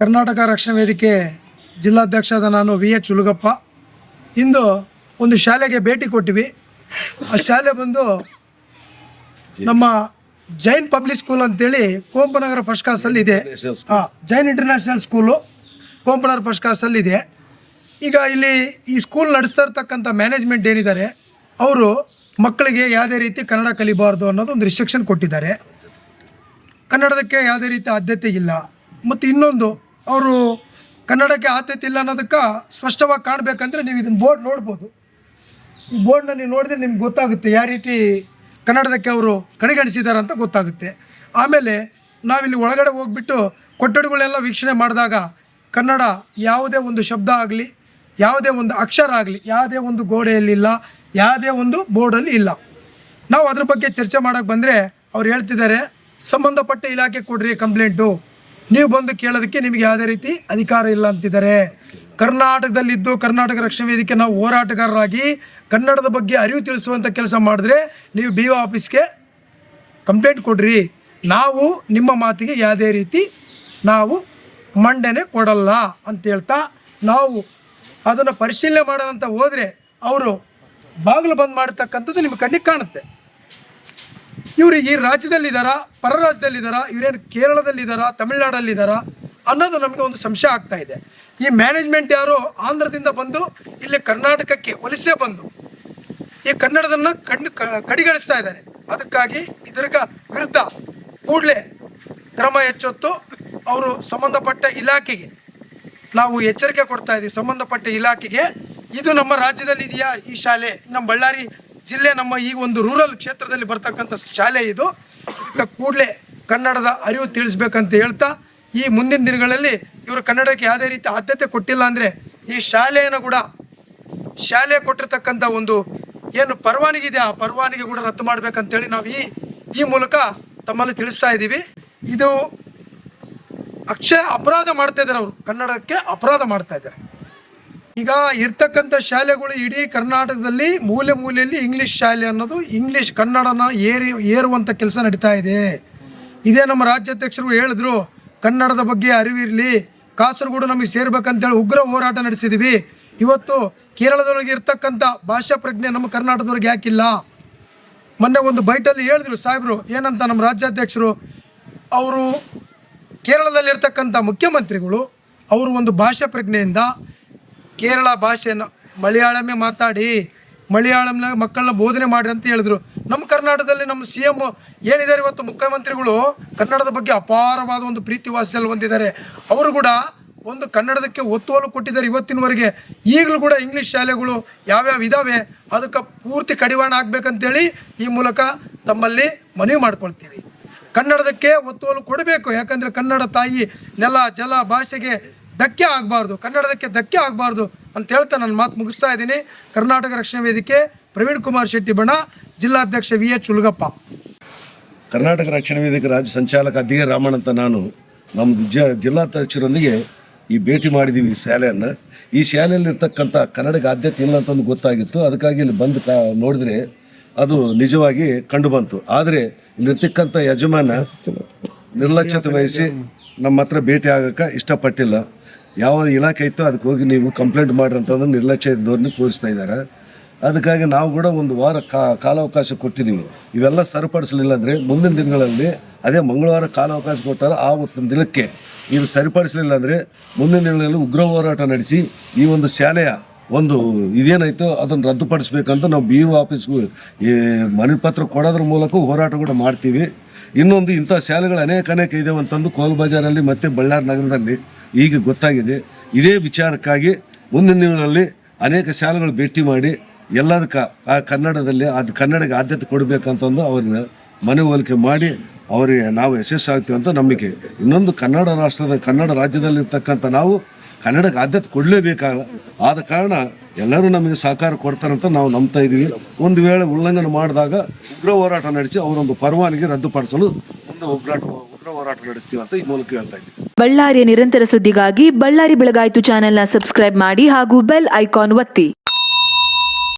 ಕರ್ನಾಟಕ ರಕ್ಷಣಾ ವೇದಿಕೆ ಜಿಲ್ಲಾಧ್ಯಕ್ಷರಾದ ನಾನು VH ಉಲುಗಪ್ಪ. ಇಂದು ಒಂದು ಶಾಲೆಗೆ ಭೇಟಿ ಕೊಟ್ಟಿವಿ. ಆ ಶಾಲೆ ಬಂದು ನಮ್ಮ ಜೈನ್ ಪಬ್ಲಿಕ್ ಸ್ಕೂಲ್ ಅಂತೇಳಿ ಕೋಂಪನಗರ ಫಸ್ಟ್ ಕ್ಲಾಸಲ್ಲಿ ಇದೆ. ಜೈನ್ ಇಂಟರ್ನ್ಯಾಷನಲ್ ಸ್ಕೂಲು ಕೋಂಪನಗರ ಫಸ್ಟ್ ಕ್ಲಾಸಲ್ಲಿ ಇದೆ. ಈಗ ಇಲ್ಲಿ ಈ ಸ್ಕೂಲ್ ನಡೆಸ್ತಾ ಇರ್ತಕ್ಕಂಥ ಮ್ಯಾನೇಜ್ಮೆಂಟ್ ಏನಿದ್ದಾರೆ ಅವರು ಮಕ್ಕಳಿಗೆ ಯಾವುದೇ ರೀತಿ ಕನ್ನಡ ಕಲಿಬಾರ್ದು ಅನ್ನೋದು ಒಂದು ರಿಸ್ಟ್ರಿಕ್ಷನ್ ಕೊಟ್ಟಿದ್ದಾರೆ. ಕನ್ನಡಕ್ಕೆ ಯಾವುದೇ ರೀತಿ ಆದ್ಯತೆ ಇಲ್ಲ. ಮತ್ತು ಇನ್ನೊಂದು ಅವರು ಕನ್ನಡಕ್ಕೆ ಆದ್ಯತೆ ಇಲ್ಲ ಅನ್ನೋದಕ್ಕೆ ಸ್ಪಷ್ಟವಾಗಿ ಕಾಣಬೇಕಂದ್ರೆ ನೀವು ಇದನ್ನು ಬೋರ್ಡ್ ನೋಡ್ಬೋದು. ಈ ಬೋರ್ಡ್ನ ನೀವು ನೋಡಿದ್ರೆ ನಿಮ್ಗೆ ಗೊತ್ತಾಗುತ್ತೆ ಯಾವ ರೀತಿ ಕನ್ನಡದಕ್ಕೆ ಅವರು ಕಡೆಗಣಿಸಿದ್ದಾರೆ ಅಂತ ಗೊತ್ತಾಗುತ್ತೆ. ಆಮೇಲೆ ನಾವಿಲ್ಲಿ ಒಳಗಡೆ ಹೋಗ್ಬಿಟ್ಟು ಕೊಠಡಿಗಳೆಲ್ಲ ವೀಕ್ಷಣೆ ಮಾಡಿದಾಗ ಕನ್ನಡ ಯಾವುದೇ ಒಂದು ಶಬ್ದ ಆಗಲಿ, ಯಾವುದೇ ಒಂದು ಅಕ್ಷರ ಆಗಲಿ, ಯಾವುದೇ ಒಂದು ಗೋಡೆಯಲ್ಲಿಲ್ಲ, ಯಾವುದೇ ಒಂದು ಬೋರ್ಡಲ್ಲಿ ಇಲ್ಲ. ನಾವು ಅದ್ರ ಬಗ್ಗೆ ಚರ್ಚೆ ಮಾಡೋಕ್ಕೆ ಬಂದರೆ ಅವ್ರು ಹೇಳ್ತಿದ್ದಾರೆ ಸಂಬಂಧಪಟ್ಟ ಇಲಾಖೆ ಕೊಡ್ರಿ ಕಂಪ್ಲೇಂಟು, ನೀವು ಬಂದು ಕೇಳೋದಕ್ಕೆ ನಿಮಗೆ ಯಾವುದೇ ರೀತಿ ಅಧಿಕಾರ ಇಲ್ಲ ಅಂತಿದ್ದಾರೆ. ಕರ್ನಾಟಕದಲ್ಲಿದ್ದು ಕರ್ನಾಟಕ ರಕ್ಷಣಾ ವೇದಿಕೆ ನಾವು ಹೋರಾಟಗಾರರಾಗಿ ಕನ್ನಡದ ಬಗ್ಗೆ ಅರಿವು ತಿಳಿಸುವಂಥ ಕೆಲಸ ಮಾಡಿದ್ರೆ ನೀವು BO ಆಫೀಸ್ಗೆ ಕಂಪ್ಲೇಂಟ್ ಕೊಡ್ರಿ, ನಾವು ನಿಮ್ಮ ಮಾತಿಗೆ ಯಾವುದೇ ರೀತಿ ನಾವು ಮಂಡನೆ ಕೊಡಲ್ಲ ಅಂತ ಹೇಳ್ತಾ ನಾವು ಅದನ್ನು ಪರಿಶೀಲನೆ ಮಾಡೋಣ ಅಂತ ಹೋದರೆ ಅವರು ಬಾಗಿಲು ಬಂದ್ ಮಾಡ್ತಕ್ಕಂಥದ್ದು ನಿಮ್ಮ ಕಣ್ಣಿಗೆ ಕಾಣುತ್ತೆ. ಇವರು ಈ ರಾಜ್ಯದಲ್ಲಿದ್ದಾರಾ, ಪರ ರಾಜ್ಯದಲ್ಲಿದ್ದಾರಾ, ಇವರೇನು ಕೇರಳದಲ್ಲಿದ್ದಾರಾ, ತಮಿಳುನಾಡಲ್ಲಿದ್ದಾರಾ ಅನ್ನೋದು ನಮಗೆ ಒಂದು ಸಂಶಯ ಆಗ್ತಾ ಇದೆ. ಈ ಮ್ಯಾನೇಜ್ಮೆಂಟ್ ಯಾರು ಆಂಧ್ರದಿಂದ ಬಂದು ಇಲ್ಲಿ ಕರ್ನಾಟಕಕ್ಕೆ ವಲಸೆ ಬಂದು ಈ ಕನ್ನಡದನ್ನು ಕಡೆಗಣಿಸ್ತಾ ಇದ್ದಾರೆ. ಅದಕ್ಕಾಗಿ ಇದರ ವಿರುದ್ಧ ಕೂಡಲೇ ಕ್ರಮ ಹೆಚ್ಚೊತ್ತು ಅವರು ಸಂಬಂಧಪಟ್ಟ ಇಲಾಖೆಗೆ ನಾವು ಎಚ್ಚರಿಕೆ ಕೊಡ್ತಾ ಇದ್ದೀವಿ. ಸಂಬಂಧಪಟ್ಟ ಇಲಾಖೆಗೆ ಇದು ನಮ್ಮ ರಾಜ್ಯದಲ್ಲಿ ಇದೆಯಾ ಈ ಶಾಲೆ, ನಮ್ಮ ಬಳ್ಳಾರಿ ಜಿಲ್ಲೆ ನಮ್ಮ ಈ ಒಂದು ರೂರಲ್ ಕ್ಷೇತ್ರದಲ್ಲಿ ಬರ್ತಕ್ಕಂಥ ಶಾಲೆ ಇದು, ಕೂಡಲೇ ಕನ್ನಡದ ಅರಿವು ತಿಳಿಸ್ಬೇಕಂತ ಹೇಳ್ತಾ ಈ ಮುಂದಿನ ದಿನಗಳಲ್ಲಿ ಇವರು ಕನ್ನಡಕ್ಕೆ ಯಾವುದೇ ರೀತಿ ಆದ್ಯತೆ ಕೊಟ್ಟಿಲ್ಲ ಅಂದರೆ ಈ ಶಾಲೆಯನ್ನು ಕೂಡ ಶಾಲೆ ಕೊಟ್ಟಿರ್ತಕ್ಕಂಥ ಒಂದು ಏನು ಪರವಾನಗಿ ಇದೆ ಆ ಪರವಾನಗಿ ಕೂಡ ರದ್ದು ಮಾಡಬೇಕಂತೇಳಿ ನಾವು ಈ ಮೂಲಕ ತಮ್ಮಲ್ಲಿ ತಿಳಿಸ್ತಾ ಇದ್ದೀವಿ. ಇದು ಅಪರಾಧ ಮಾಡ್ತಾ ಇದ್ದಾರೆ, ಅವರು ಕನ್ನಡಕ್ಕೆ ಅಪರಾಧ ಮಾಡ್ತಾ ಇದ್ದಾರೆ. ಈಗ ಇರ್ತಕ್ಕಂಥ ಶಾಲೆಗಳು ಇಡೀ ಕರ್ನಾಟಕದಲ್ಲಿ ಮೂಲೆ ಮೂಲೆಯಲ್ಲಿ ಇಂಗ್ಲೀಷ್ ಶಾಲೆ ಅನ್ನೋದು ಇಂಗ್ಲೀಷ್ ಕನ್ನಡನ ಏರುವಂಥ ಕೆಲಸ ನಡೀತಾ ಇದೆ. ಇದೇ ನಮ್ಮ ರಾಜ್ಯಾಧ್ಯಕ್ಷರು ಹೇಳಿದ್ರು ಕನ್ನಡದ ಬಗ್ಗೆ ಅರಿವಿರಲಿ, ಕಾಸರಗೋಡು ನಮಗೆ ಸೇರ್ಬೇಕಂತೇಳಿ ಉಗ್ರ ಹೋರಾಟ ನಡೆಸಿದ್ದೀವಿ. ಇವತ್ತು ಕೇರಳದೊಳಗೆ ಇರ್ತಕ್ಕಂಥ ಭಾಷಾ ಪ್ರಜ್ಞೆ ನಮ್ಮ ಕರ್ನಾಟಕದವ್ರಿಗೆ ಯಾಕಿಲ್ಲ? ಮೊನ್ನೆ ಒಂದು ಬೈಟಲ್ಲಿ ಹೇಳಿದ್ರು ಸಾಹೇಬರು ಏನಂತ, ನಮ್ಮ ರಾಜ್ಯಾಧ್ಯಕ್ಷರು ಅವರು ಕೇರಳದಲ್ಲಿರ್ತಕ್ಕಂಥ ಮುಖ್ಯಮಂತ್ರಿಗಳು ಅವರು ಒಂದು ಭಾಷಾ ಪ್ರಜ್ಞೆಯಿಂದ ಕೇರಳ ಭಾಷೆಯನ್ನು ಮಲಯಾಳಮೇ ಮಾತಾಡಿ ಮಲಯಾಳಂನ ಮಕ್ಕಳನ್ನ ಬೋಧನೆ ಮಾಡಿರಿ ಅಂತ ಹೇಳಿದ್ರು. ನಮ್ಮ ಕರ್ನಾಟಕದಲ್ಲಿ ನಮ್ಮ CM ಏನಿದ್ದಾರೆ ಇವತ್ತು ಮುಖ್ಯಮಂತ್ರಿಗಳು ಕನ್ನಡದ ಬಗ್ಗೆ ಅಪಾರವಾದ ಒಂದು ಪ್ರೀತಿ ವಾತ್ಸಲ್ಯ ಹೊಂದಿದ್ದಾರೆ. ಅವರು ಕೂಡ ಒಂದು ಕನ್ನಡದಕ್ಕೆ ಒತ್ತುವಲು ಕೊಟ್ಟಿದ್ದಾರೆ ಇವತ್ತಿನವರೆಗೆ. ಈಗಲೂ ಕೂಡ ಇಂಗ್ಲೀಷ್ ಶಾಲೆಗಳು ಯಾವ್ಯಾವ ಇದ್ದಾವೆ ಅದಕ್ಕೆ ಪೂರ್ತಿ ಕಡಿವಾಣ ಆಗಬೇಕಂತೇಳಿ ಈ ಮೂಲಕ ತಮ್ಮಲ್ಲಿ ಮನವಿ ಮಾಡ್ಕೊಳ್ತೀವಿ. ಕನ್ನಡದಕ್ಕೆ ಒತ್ತುವಲು ಕೊಡಬೇಕು, ಯಾಕಂದರೆ ಕನ್ನಡ ತಾಯಿ ನೆಲ ಜಲ ಭಾಷೆಗೆ ಧಕ್ಕೆ ಆಗಬಾರ್ದು, ಕನ್ನಡದಕ್ಕೆ ಧಕ್ಕೆ ಆಗಬಾರ್ದು ಅಂತ ಹೇಳ್ತಾ ನನ್ನ ಮಾತು ಮುಗಿಸ್ತಾ ಇದ್ದೀನಿ. ಕರ್ನಾಟಕ ರಕ್ಷಣಾ ವೇದಿಕೆ ಪ್ರವೀಣ್ ಕುಮಾರ್ ಶೆಟ್ಟಿ ಬಣ, ಜಿಲ್ಲಾಧ್ಯಕ್ಷ VH ಉಲುಗಪ್ಪ. ಕರ್ನಾಟಕ ರಕ್ಷಣಾ ವೇದಿಕೆ ರಾಜ್ಯ ಸಂಚಾಲಕ ಅಧಿಕಾರಿ ರಾಮಣ್ಣ ಅಂತ ನಾನು ನಮ್ಮ ಜಿಲ್ಲಾಧ್ಯಕ್ಷರೊಂದಿಗೆ ಈ ಭೇಟಿ ಮಾಡಿದ್ದೀವಿ ಈ ಶಾಲೆಯನ್ನು. ಈ ಶಾಲೆಯಲ್ಲಿರ್ತಕ್ಕಂಥ ಕನ್ನಡಕ್ಕೆ ಆದ್ಯತೆ ಇಲ್ಲ ಅಂತಂದು ಗೊತ್ತಾಗಿತ್ತು. ಅದಕ್ಕಾಗಿ ಇಲ್ಲಿ ಬಂದು ನೋಡಿದ್ರೆ ಅದು ನಿಜವಾಗಿ ಕಂಡು ಬಂತು. ಆದರೆ ಇಲ್ಲಿರ್ತಕ್ಕಂಥ ಯಜಮಾನ ನಿರ್ಲಕ್ಷ್ಯತೆ ವಹಿಸಿ ನಮ್ಮ ಹತ್ರ ಭೇಟಿ ಆಗೋಕ್ಕೆ ಇಷ್ಟಪಟ್ಟಿಲ್ಲ. ಯಾವ ಇಲಾಖೆ ಇತ್ತು ಅದಕ್ಕೆ ಹೋಗಿ ನೀವು ಕಂಪ್ಲೇಂಟ್ ಮಾಡ್ರಿ ಅಂತಂದ್ರೆ ನಿರ್ಲಕ್ಷ್ಯ ಧೋರಣೆ ತೋರಿಸ್ತಾ ಇದ್ದಾರೆ. ಅದಕ್ಕಾಗಿ ನಾವು ಕೂಡ ಒಂದು ವಾರ ಕಾಲಾವಕಾಶ ಕೊಟ್ಟಿದ್ದೀವಿ. ಇವೆಲ್ಲ ಸರಿಪಡಿಸಲಿಲ್ಲ ಅಂದರೆ ಮುಂದಿನ ದಿನಗಳಲ್ಲಿ ಅದೇ ಮಂಗಳವಾರ ಕಾಲಾವಕಾಶ ಕೊಟ್ಟಾರ ಆ ಒಂದು ದಿನಕ್ಕೆ ಇದು ಸರಿಪಡಿಸಲಿಲ್ಲ ಅಂದರೆ ಮುಂದಿನ ದಿನಗಳಲ್ಲಿ ಉಗ್ರ ಹೋರಾಟ ನಡೆಸಿ ಈ ಒಂದು ಶಾಲೆಯ ಒಂದು ಇದೇನಾಯಿತು ಅದನ್ನು ರದ್ದುಪಡಿಸ್ಬೇಕಂತ ನಾವು BO ಆಫೀಸ್ಗೂ ಈ ಮನವಿ ಪತ್ರ ಕೊಡೋದ್ರ ಮೂಲಕ ಹೋರಾಟ ಕೂಡ ಮಾಡ್ತೀವಿ. ಇನ್ನೊಂದು ಇಂಥ ಶಾಲೆಗಳು ಅನೇಕ ಇದಾವೆ ಅಂತಂದು ಕೋಲ್ ಬಜಾರಲ್ಲಿ ಮತ್ತು ಬಳ್ಳಾರಿ ನಗರದಲ್ಲಿ ಈಗ ಗೊತ್ತಾಗಿದೆ. ಇದೇ ವಿಚಾರಕ್ಕಾಗಿ ಮುಂದಿನ ದಿನಗಳಲ್ಲಿ ಅನೇಕ ಶಾಲೆಗಳು ಭೇಟಿ ಮಾಡಿ ಎಲ್ಲದಕ್ಕೆ ಆ ಕನ್ನಡದಲ್ಲಿ ಅದು ಕನ್ನಡಕ್ಕೆ ಆದ್ಯತೆ ಕೊಡಬೇಕಂತಂದು ಅವ್ರನ್ನ ಮನವೊಲಿಕೆ ಮಾಡಿ ಅವರಿಗೆ ನಾವು ಯಶಸ್ಸಾಗ್ತೀವಿ ಅಂತ ನಂಬಿಕೆ. ಇನ್ನೊಂದು ಕನ್ನಡ ರಾಜ್ಯದಲ್ಲಿರ್ತಕ್ಕಂಥ ನಾವು ಕನ್ನಡಕ್ಕೆ ಆದ್ಯತೆ ಕೊಡಲೇಬೇಕಾಗ ಆದ ಕಾರಣ ಎಲ್ಲರೂ ನಮಗೆ ಸಹಕಾರ ಕೊಡ್ತಾರಂತ ನಾವು ನಂಬ್ತಾ ಇದ್ದೀವಿ. ಒಂದು ವೇಳೆ ಉಲ್ಲಂಘನೆ ಮಾಡಿದಾಗ ಉಗ್ರ ಹೋರಾಟ ನಡೆಸಿ ಅವರೊಂದು ಪರವಾನಗಿ ರದ್ದುಪಡಿಸಲು ಒಂದು ಉಗ್ರ ಹೋರಾಟ ನಡೆಸ್ತೀವಿ ಅಂತ ಈ ಮೂಲಕ ಹೇಳ್ತಾ ಇದ್ದೀವಿ. ಬಳ್ಳಾರಿಯ ನಿರಂತರ ಸುದ್ದಿಗಾಗಿ ಬಳ್ಳಾರಿ ಬೆಳಗಾಯಿತು ಚಾನೆಲ್ನ ಸಬ್ಸ್ಕ್ರೈಬ್ ಮಾಡಿ ಹಾಗೂ ಬೆಲ್ ಐಕಾನ್ ಒತ್ತಿ.